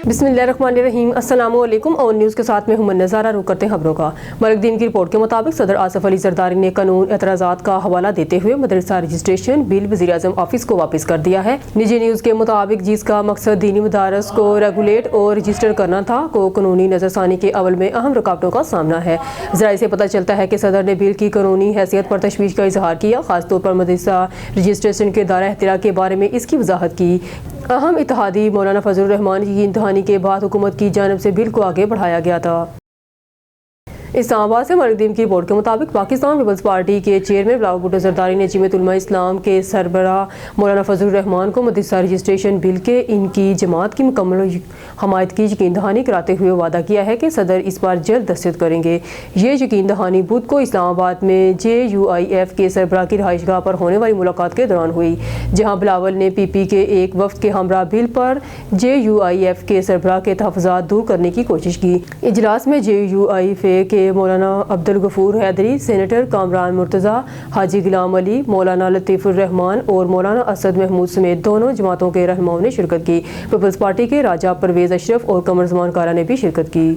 बिस्मिल्लाहिर्रहमानिर्रहीम। अस्सलाम वालेकुम। और न्यूज़ के साथ में हम नज़ारा रुक करते हैं खबरों का। मलिक दीन की रिपोर्ट के मुताबिक सदर आसिफ अली जरदारी ने कानून एतराज़ात का हवाला देते हुए मदरसा रजिस्ट्रेशन बिल वज़ीर आज़म ऑफिस को वापस कर दिया है। निजी न्यूज़ के मुताबिक जिसका मकसद दीनी मदारस को रेगुलेट और रजिस्टर करना था को कानूनी नज़रसानी के अवल में अहम रुकावटों का सामना है। ज़राए से पता चलता है कि सदर ने बिल की कानूनी हैसियत पर तशवीश का इजहार किया, खासतौर पर मदरसा रजिस्ट्रेशन के दायरा इख्तियार के बारे में इसकी वजाहत की। अहम इत्तेहादी मौलाना फजलुर रहमान की इम्तहानी के बाद हुकूमत की जानिब से बिल को आगे बढ़ाया गया था। इस्लामाबाद से मलिक दीन की रिपोर्ट के मुताबिक पाकिस्तान पीपल्स पार्टी के चेयरमैन बिलावल भुट्टो जरदारी ने जमीयत उलमा इस्लाम के सरबराह मौलाना फजलुर रहमान को मदरसा रजिस्ट्रेशन बिल के इनकी जमात की मुकम्मल हमायत की यकीन दहानी कराते हुए वादा किया है कि सदर इस बार जल्द दस्तखत करेंगे। ये यकीन दहानी बुध को इस्लामाबाद में JUIF के सरबराह की रहायशगाह पर होने वाली मुलाकात के दौरान हुई, जहाँ बिलावल ने PP के एक वफ्द के हमरा बिल पर JUIF के सरबराह के तहफ़्फ़ुज़ात दूर करने की कोशिश की। इजलास में JUIF के मौलाना अब्दुल गफूर हैदरी, सेनेटर कामरान मुर्तज़ा, हाजी गुलाम अली, मौलाना लतीफ़ुर रहमान और मौलाना असद महमूद समेत दोनों जमातों के रहनुमाओं ने शिरकत की। पीपल्स पार्टी के राजा परवेज़ अशरफ और कमर ज़मान कारा ने भी शिरकत की।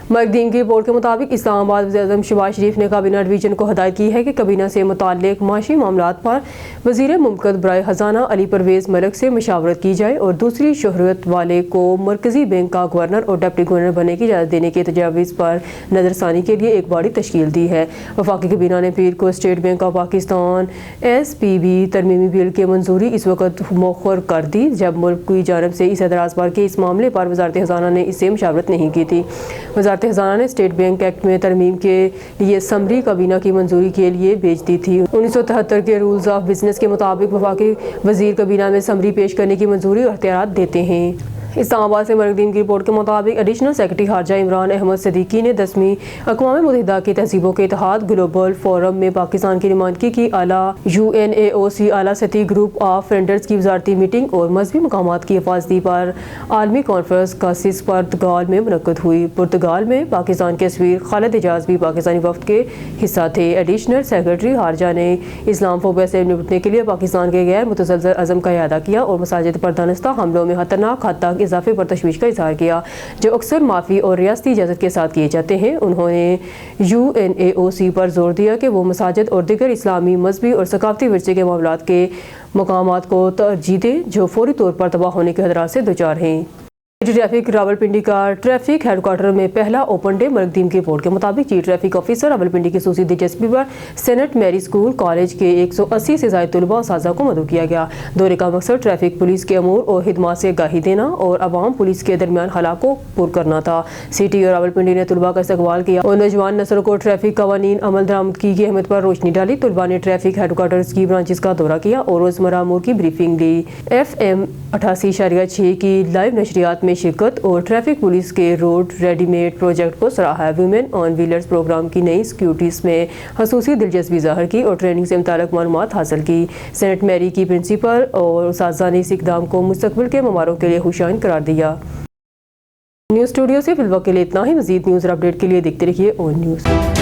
मलिक दीन की रिपोर्ट के मुताबिक इस्लामाबाद वज़ीर-ए-आज़म शहबाज शरीफ ने काबीना डिवीजन को हदायत की है कि काबीना से मुताल्लिक़ माशी मामलात पर वज़ीर मुमकिन बराए ख़ज़ाना अली परवेज़ मलिक से मशावरत की जाए और दूसरी शोहरत वाले को मरकज़ी बैंक का गवर्नर और डिप्टी गवर्नर बनने की इजाज़त देने के तजावीज़ पर नज़रसानी के लिए एक बॉडी तश्कील दी है। वफाकी काबीना ने पीर को state bank of Pakistan SPB तरमीमी बिल की मंजूरी इस वक्त मौखर कर दी, जब मुल्क की जानिब से इस एतराज़ पर कि इस मामले पर वज़ारत ख़ज़ाना ने इससे मशावरत नहीं की थी। वज़ारत ख़ज़ाना ने स्टेट बैंक एक्ट में तरमीम के लिए समरी काबीना की मंजूरी के लिए भेज दी थी। 1973 के रूल्स ऑफ बिजनेस के मुताबिक वफाकी वज़ीर काबीना में समरी पेश करने की मंजूरी और अख्तियारात देते हैं। इस्लामाबाद से मलिक दीन की रिपोर्ट के मुताबिक एडिशनल सेक्रेटरी खारजा इमरान अहमद सिद्दीकी ने 10वीं अक़वाम मुत्तहिदा की तहज़ीबों के इत्तेहाद ग्लोबल फोरम में पाकिस्तान की नुमाइंदगी की आला UNAOC आला सतही ग्रुप ऑफ फ्रेंडर्स की वज़ारती मीटिंग और मजहबी मकामात की हिफाजती पर आलमी कॉन्फ्रेंस कासिस पुर्तगाल में मुनक़्क़द हुई। पुर्तगाल में पाकिस्तान के सफ़ीर खालिद एजाज भी पाकिस्तानी वफ़द के हिस्सा थे। एडिशनल सेक्रेटरी खारजा ने इस्लामोफोबिया से निपटने के लिए पाकिस्तान के गैर मुतज़लज़ल अज़म का इआदा किया और मसाजिद पर दानिस्ता हमलों में खतरनाक हद तक इजाफे पर तशवीश का इजहार किया, जो अक्सर माफ़ी और रियासती इजाज़त के साथ किए जाते हैं। उन्होंने UNAOC पर जोर दिया कि वो मसाजिद और दीगर इस्लामी मजहबी और सकाफती विरसे के मामलात के मकामात को तरजीह दे जो फौरी तौर पर तबाह होने के खतरात से दोचार हैं। ट्रैफिक रावलपिंडी का ट्रैफिक हेडक्वार्टर में पहला ओपन डे। मलिक दीन की रिपोर्ट के मुताबिक चीफ ट्रैफिक ऑफिसर रावलपिंडी की खसूसी दिलचस्पी पर सेनेट मैरी स्कूल कॉलेज के 180 से ज़ायद तलबा और साज़ा को मदऊ किया गया। दौरे का मकसद ट्रैफिक पुलिस के अमूर और खिदमात से आगाही देना और अवाम पुलिस के दरमियान खला को पुर करना था। सिटी और रावलपिंडी ने तलबा का इस्तकबाल किया और नौजवान नस्ल को ट्रैफिक कवानीन अमल दरामदगी की अहमियत पर रोशनी डाली। तलबा ने ट्रैफिक हेडक्वार्टर्स की ब्रांचेस का दौरा किया और रोज़मर्रा अमूर की ब्रीफिंग दी। FM 88.6 की लाइव नशरियात में शिरकत और ट्रैफिक पुलिस के रोड रेडीमेड प्रोजेक्ट को सराहा। वुमेन ऑन व्हीलर्स प्रोग्राम की नई सिक्योरिटीज़ में खसूसी दिलचस्पी ज़ाहिर की और ट्रेनिंग से मुताल्लिक़ मालूमात हासिल की। सेनेट मैरी की प्रिंसिपल और उस्ताज़ा ने इस इक़दाम को मुस्तक़बिल के ममारों के लिए खुशाइन करार दिया। न्यूज़ स्टूडियो से फिलहाल के लिए इतना ही। मज़ीद न्यूज़ और अपडेट के लिए देखते रहिए ऑन न्यूज़।